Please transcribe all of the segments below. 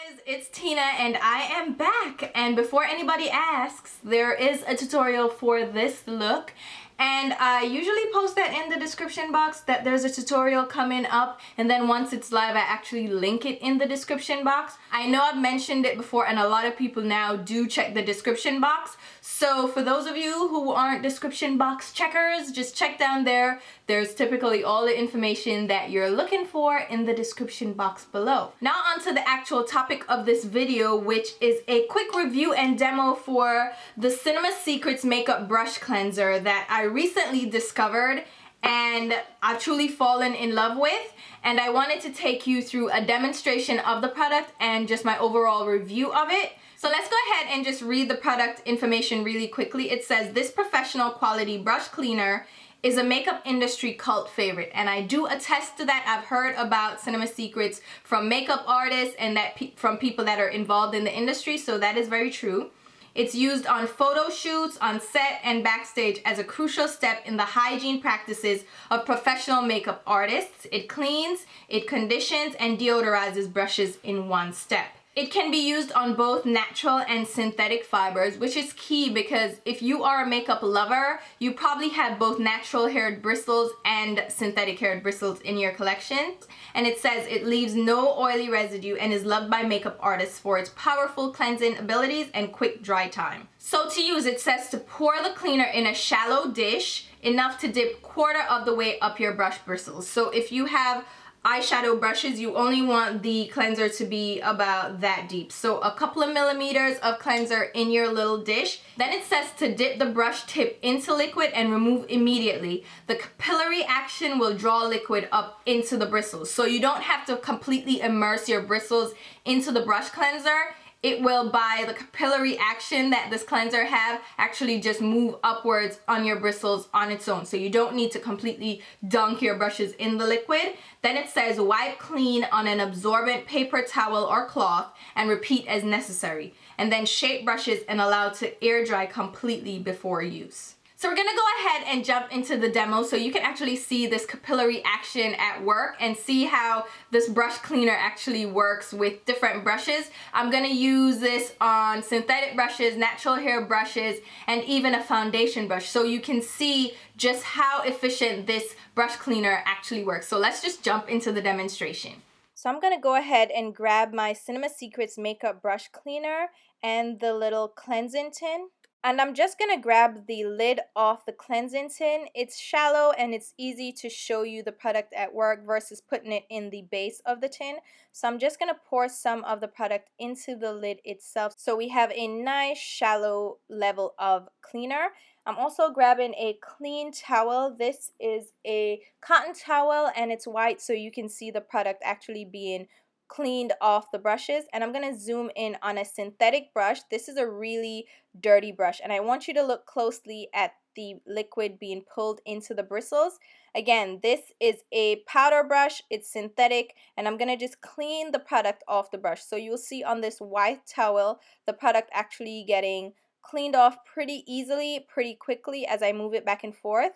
guys, it's Tina and I am back, and before anybody asks, there is a tutorial for this look, and I usually post that in the description box that there's a tutorial coming up, and then once it's live I actually link it in the description box. I know I've mentioned it before and a lot of people now do check the description box, so for those of you who aren't description box checkers, just check down there. There's typically all the information that you're looking for in the description box below. Now on to the actual topic of this video, which is a quick review and demo for the Cinema Secrets Makeup Brush Cleanser that I recently discovered and I've truly fallen in love with, and I wanted to take you through a demonstration of the product and just my overall review of it. So let's go ahead and just read the product information really quickly. It says, this professional quality brush cleaner is a makeup industry cult favorite, and I do attest to that. I've heard about Cinema Secrets from makeup artists and from people that are involved in the industry, so that is very true. It's used on photo shoots, on set, and backstage as a crucial step in the hygiene practices of professional makeup artists. It cleans, it conditions, and deodorizes brushes in one step. It can be used on both natural and synthetic fibers, which is key because if you are a makeup lover, you probably have both natural haired bristles and synthetic haired bristles in your collection. And it says it leaves no oily residue and is loved by makeup artists for its powerful cleansing abilities and quick dry time. So to use, it says to pour the cleaner in a shallow dish, enough to dip quarter of the way up your brush bristles. So if you have eyeshadow brushes, you only want the cleanser to be about that deep. So a couple of millimeters of cleanser in your little dish. Then it says to dip the brush tip into liquid and remove immediately. The capillary action will draw liquid up into the bristles. So you don't have to completely immerse your bristles into the brush cleanser. It will, by the capillary action that this cleanser have, actually just move upwards on your bristles on its own. So you don't need to completely dunk your brushes in the liquid. Then it says wipe clean on an absorbent paper towel or cloth and repeat as necessary. And then shape brushes and allow to air dry completely before use. So we're gonna go ahead and jump into the demo so you can actually see this capillary action at work and see how this brush cleaner actually works with different brushes. I'm gonna use this on synthetic brushes, natural hair brushes, and even a foundation brush, so you can see just how efficient this brush cleaner actually works. So let's just jump into the demonstration. So I'm gonna go ahead and grab my Cinema Secrets makeup brush cleaner and the little cleansing tin. And I'm just going to grab the lid off the cleansing tin. It's shallow and it's easy to show you the product at work versus putting it in the base of the tin. So I'm just going to pour some of the product into the lid itself. So we have a nice shallow level of cleaner. I'm also grabbing a clean towel. This is a cotton towel and it's white, so you can see the product actually being cleaned off the brushes. And I'm going to zoom in on a synthetic brush. This is a really dirty brush, and I want you to look closely at the liquid being pulled into the bristles. Again, this is a powder brush, it's synthetic, and I'm going to just clean the product off the brush. So you'll see on this white towel the product actually getting cleaned off pretty easily, pretty quickly as I move it back and forth.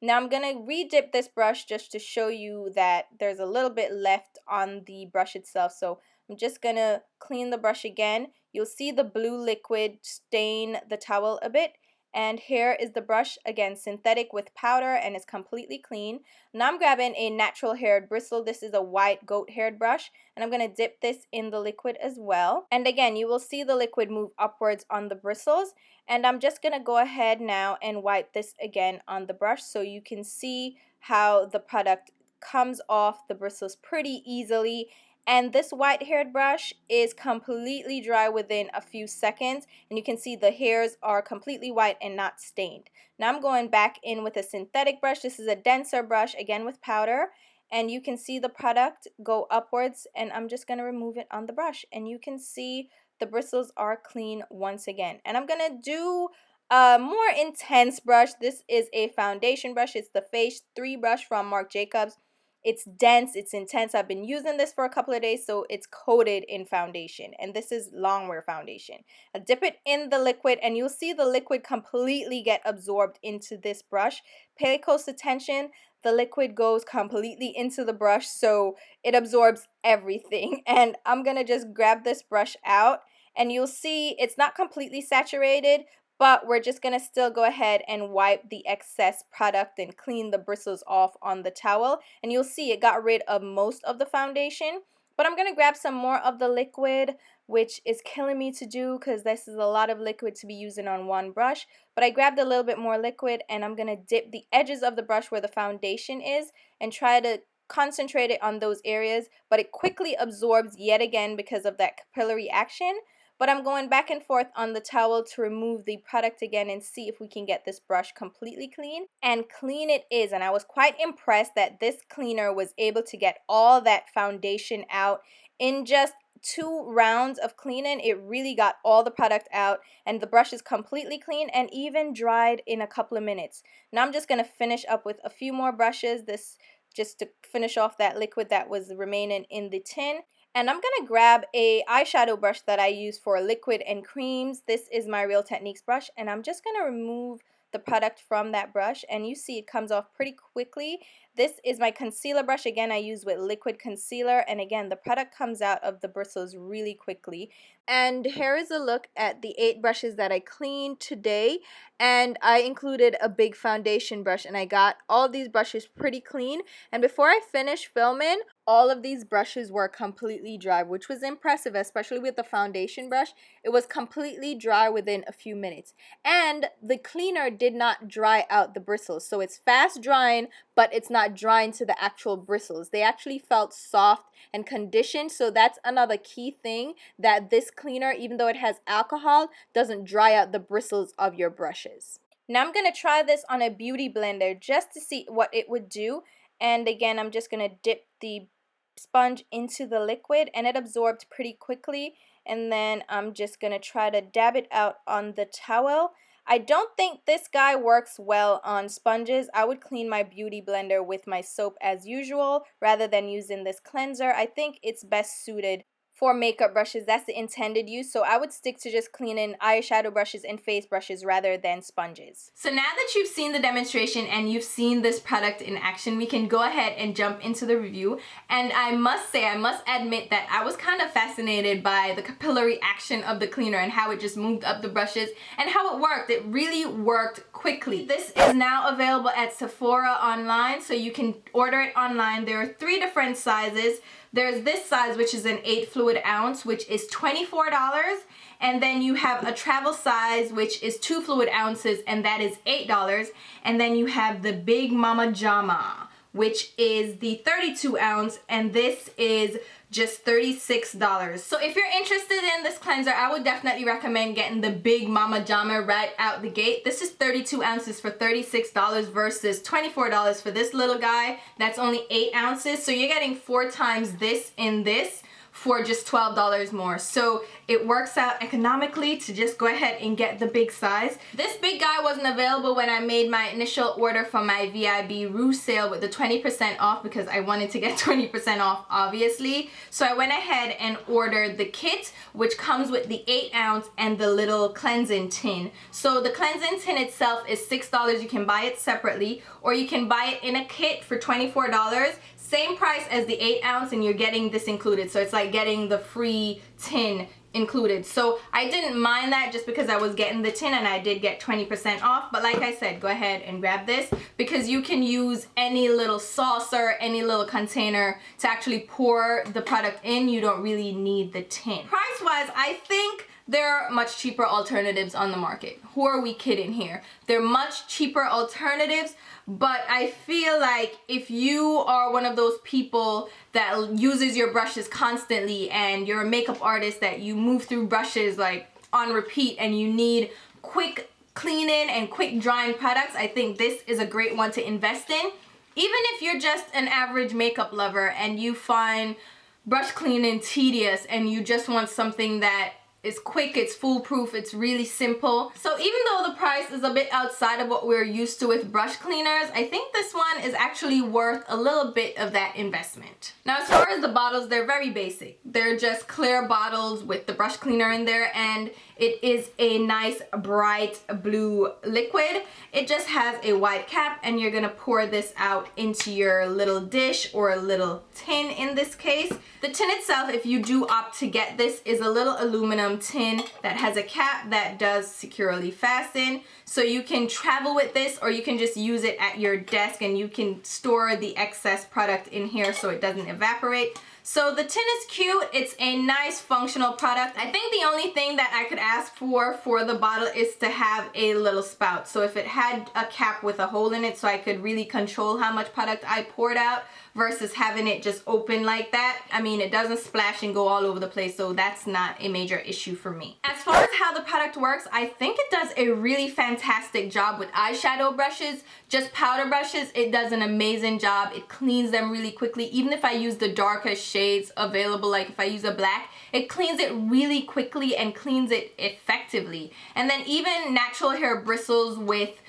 Now I'm going to re-dip this brush just to show you that there's a little bit left on the brush itself. So I'm just going to clean the brush again. You'll see the blue liquid stain the towel a bit. And here is the brush, again synthetic with powder, and it's completely clean. Now I'm grabbing a natural haired bristle. This is a white goat haired brush, and I'm going to dip this in the liquid as well. And again, you will see the liquid move upwards on the bristles. And I'm just going to go ahead now and wipe this again on the brush so you can see how the product comes off the bristles pretty easily. And this white haired brush is completely dry within a few seconds, and you can see the hairs are completely white and not stained. Now I'm going back in with a synthetic brush. This is a denser brush, again with powder, and you can see the product go upwards, and I'm just going to remove it on the brush, and you can see the bristles are clean once again. And I'm going to do a more intense brush. This is a foundation brush. It's the Phase 3 brush from Marc Jacobs. It's dense, it's intense. I've been using this for a couple of days, so it's coated in foundation, and this is longwear foundation. I dip it in the liquid, and you'll see the liquid completely get absorbed into this brush. Pay close attention. the liquid goes completely into the brush, so it absorbs everything. And I'm gonna just grab this brush out, and you'll see it's not completely saturated, but we're just gonna still go ahead and wipe the excess product and clean the bristles off on the towel. And you'll see it got rid of most of the foundation. But I'm gonna grab some more of the liquid, which is killing me to do because this is a lot of liquid to be using on one brush. But I grabbed a little bit more liquid, and I'm gonna dip the edges of the brush where the foundation is and try to concentrate it on those areas, but it quickly absorbs yet again because of that capillary action. But I'm going back and forth on the towel to remove the product again and see if we can get this brush completely clean. And clean it is, and I was quite impressed that this cleaner was able to get all that foundation out in just 2 rounds of cleaning. It really got all the product out, and the brush is completely clean and even dried in a couple of minutes. Now I'm just going to finish up with a few more brushes, this just to finish off that liquid that was remaining in the tin. And I'm going to grab a eyeshadow brush that I use for liquid and creams. This is my Real Techniques brush, and I'm just going to remove the product from that brush, and you see it comes off pretty quickly. This is my concealer brush. Again, I use with liquid concealer, and again, the product comes out of the bristles really quickly. And here is a look at the 8 brushes that I cleaned today, and I included a big foundation brush, and I got all these brushes pretty clean. And before I finished filming, all of these brushes were completely dry, which was impressive, especially with the foundation brush. It was completely dry within a few minutes. And the cleaner did not dry out the bristles, so it's fast drying, but it's not drying to the actual bristles. They actually felt soft and conditioned, so that's another key thing, that this cleaner, even though it has alcohol, doesn't dry out the bristles of your brushes. Now I'm going to try this on a beauty blender just to see what it would do. And again, I'm just going to dip the sponge into the liquid, and it absorbed pretty quickly. And then I'm just going to try to dab it out on the towel. I don't think this guy works well on sponges. I would clean my beauty blender with my soap as usual rather than using this cleanser. I think it's best suited for makeup brushes. That's the intended use, so I would stick to just cleaning eyeshadow brushes and face brushes rather than sponges. So now that you've seen the demonstration and you've seen this product in action, we can go ahead and jump into the review. And I must admit that I was kind of fascinated by the capillary action of the cleaner and how it just moved up the brushes and how it worked. It really worked quickly. This is now available at Sephora online, so you can order it online. There are 3 different sizes. There's this size, which is an 8 fluid ounce, which is $24. And then you have a travel size, which is 2 fluid ounces, and that is $8. And then you have the Big Mama Jama, which is the 32 ounce, and this is just $36. So if you're interested in this cleanser, I would definitely recommend getting the Big Mama Jama right out the gate. This is 32 ounces for $36 versus $24 for this little guy. That's only 8 ounces. So you're getting 4 times this in this for just $12 more. So it works out economically to just go ahead and get the big size. This big guy wasn't available when I made my initial order for my VIB Rouge sale with the 20% off, because I wanted to get 20% off, obviously. So I went ahead and ordered the kit, which comes with the 8 ounce and the little cleansing tin. So the cleansing tin itself is $6. You can buy it separately, or you can buy it in a kit for $24. Same price as the 8 ounce, and you're getting this included. So it's like getting the free tin included. So I didn't mind that just because I was getting the tin and I did get 20% off. But like I said, go ahead and grab this because you can use any little saucer, any little container to actually pour the product in. You don't really need the tin. Price wise, I think there are much cheaper alternatives on the market. Who are we kidding here? There are much cheaper alternatives, but I feel like if you are one of those people that uses your brushes constantly and you're a makeup artist that you move through brushes like on repeat and you need quick cleaning and quick drying products, I think this is a great one to invest in. Even if you're just an average makeup lover and you find brush cleaning tedious and you just want something that It's quick, it's foolproof, it's really simple. So even though the price is a bit outside of what we're used to with brush cleaners, I think this one is actually worth a little bit of that investment. Now as far as the bottles, they're very basic. They're just clear bottles with the brush cleaner in there, and it is a nice bright blue liquid. It just has a white cap, and you're gonna pour this out into your little dish or a little tin in this case. The tin itself, if you do opt to get this, is a little aluminum tin that has a cap that does securely fasten. So you can travel with this, or you can just use it at your desk and you can store the excess product in here so it doesn't evaporate. So the tin is cute. It's a nice functional product. I think the only thing that I could ask for the bottle is to have a little spout. So if it had a cap with a hole in it so I could really control how much product I poured out versus having it just open like that. I mean, it doesn't splash and go all over the place, so that's not a major issue for me. As far as how the product works, I think it does a really fantastic job with eyeshadow brushes. Just powder brushes, it does an amazing job. It cleans them really quickly. Even if I use the darkest shades available, like if I use a black, it cleans it really quickly and cleans it effectively. And then even natural hair bristles with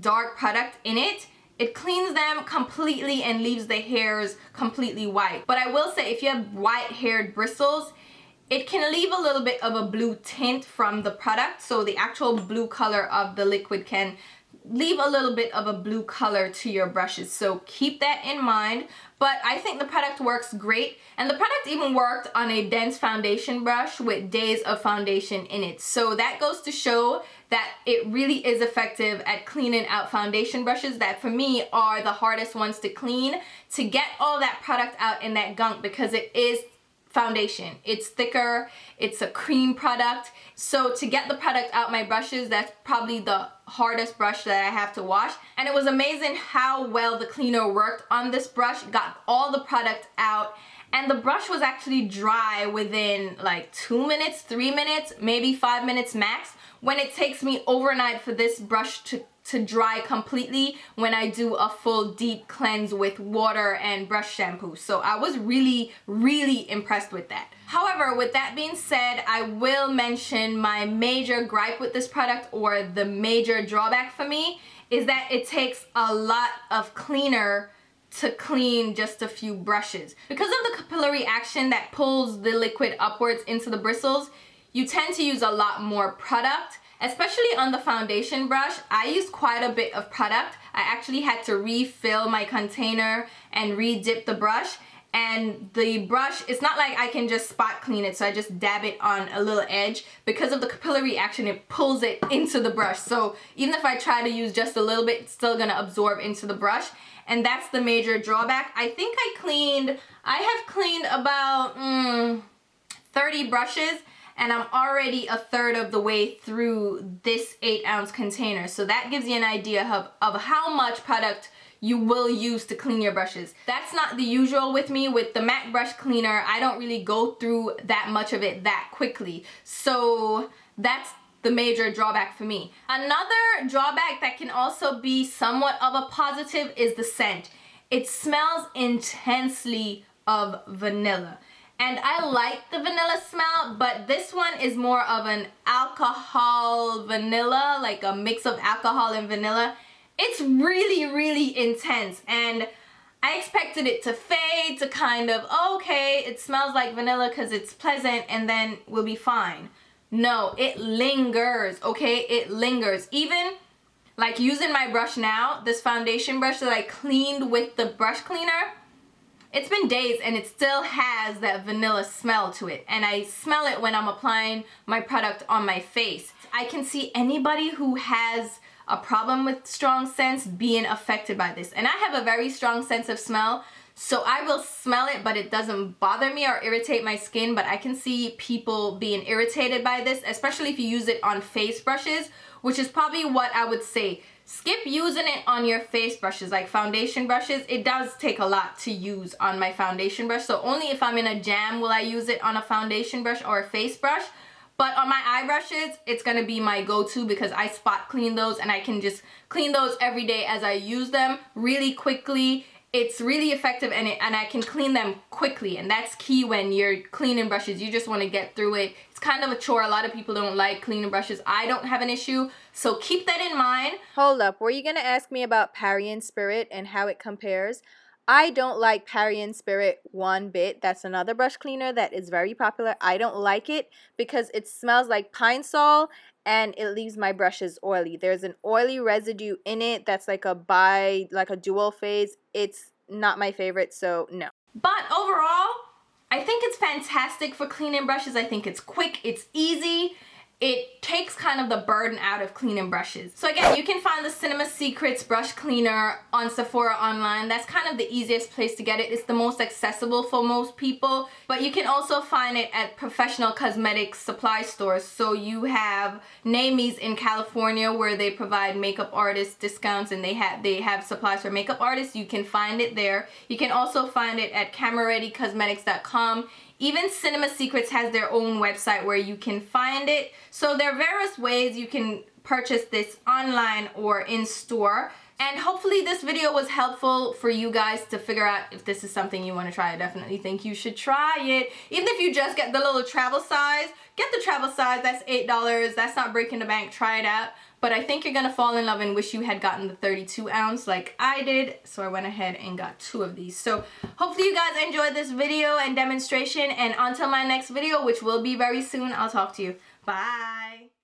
dark product in it, it cleans them completely and leaves the hairs completely white. But I will say, if you have white-haired bristles, it can leave a little bit of a blue tint from the product. So the actual blue color of the liquid can leave a little bit of a blue color to your brushes. So keep that in mind. But I think the product works great. And the product even worked on a dense foundation brush with days of foundation in it. So that goes to show that it really is effective at cleaning out foundation brushes that for me are the hardest ones to clean, to get all that product out in that gunk, because it is foundation. It's thicker, it's a cream product. So to get the product out my brushes, that's probably the hardest brush that I have to wash. And it was amazing how well the cleaner worked on this brush, got all the product out. And the brush was actually dry within like 2 minutes, 3 minutes, maybe 5 minutes max, when it takes me overnight for this brush to dry completely when I do a full deep cleanse with water and brush shampoo. So I was really, really impressed with that. However, with that being said, I will mention my major gripe with this product, or the major drawback for me, is that it takes a lot of cleaner to clean just a few brushes. Because of the capillary action that pulls the liquid upwards into the bristles, you tend to use a lot more product. Especially on the foundation brush, I used quite a bit of product. I actually had to refill my container and re-dip the brush. And the brush, it's not like I can just spot clean it, so I just dab it on a little edge. Because of the capillary action, it pulls it into the brush. So even if I try to use just a little bit, it's still gonna absorb into the brush. And that's the major drawback. I think I have cleaned about 30 brushes. And I'm already a third of the way through this 8-ounce container. So that gives you an idea of how much product you will use to clean your brushes. That's not the usual with me. With the MAC brush cleaner, I don't really go through that much of it that quickly. So that's the major drawback for me. Another drawback that can also be somewhat of a positive is the scent. It smells intensely of vanilla. And I like the vanilla smell, but this one is more of an alcohol vanilla, like a mix of alcohol and vanilla. It's really, really intense, and I expected it to fade, to kind of, okay, it smells like vanilla because it's pleasant and then we'll be fine. No, it lingers, okay? It lingers. Even like using my brush now, this foundation brush that I cleaned with the brush cleaner, it's been days and it still has that vanilla smell to it. And I smell it when I'm applying my product on my face. I can see anybody who has a problem with strong scents being affected by this. And I have a very strong sense of smell, so I will smell it, but it doesn't bother me or irritate my skin. But I can see people being irritated by this, especially if you use it on face brushes, which is probably what I would say. Skip using it on your face brushes, like foundation brushes. It does take a lot to use on my foundation brush, so only if I'm in a jam will I use it on a foundation brush or a face brush. But on my eye brushes, it's gonna be my go-to because I spot clean those and I can just clean those every day as I use them really quickly. It's really effective, and I can clean them quickly, and that's key when you're cleaning brushes. You just want to get through it. It's kind of a chore. A lot of people don't like cleaning brushes. I don't have an issue, so keep that in mind. Hold up, were you going to ask me about Parian Spirit and how it compares? I don't like Parian Spirit one bit. That's another brush cleaner that is very popular. I don't like it because it smells like Pine Sol and it leaves my brushes oily. There's an oily residue in it that's like a dual phase. It's not my favorite, so no. But overall, I think it's fantastic for cleaning brushes. I think it's quick, it's easy. It takes kind of the burden out of cleaning brushes. So again, you can find the Cinema Secrets brush cleaner on Sephora online. That's kind of the easiest place to get it. It's the most accessible for most people, but you can also find it at professional cosmetic supply stores. So you have Namies in California where they provide makeup artist discounts, and they have supplies for makeup artists. You can find it there. You can also find it at CameraReadyCosmetics.com. Even Cinema Secrets has their own website where you can find it. So there are various ways you can purchase this online or in store. And hopefully this video was helpful for you guys to figure out if this is something you want to try. I definitely think you should try it. Even if you just get the little travel size, get the travel size. That's $8. That's not breaking the bank. Try it out. But I think you're going to fall in love and wish you had gotten the 32 ounce like I did. So I went ahead and got 2 of these. So hopefully you guys enjoyed this video and demonstration. And until my next video, which will be very soon, I'll talk to you. Bye.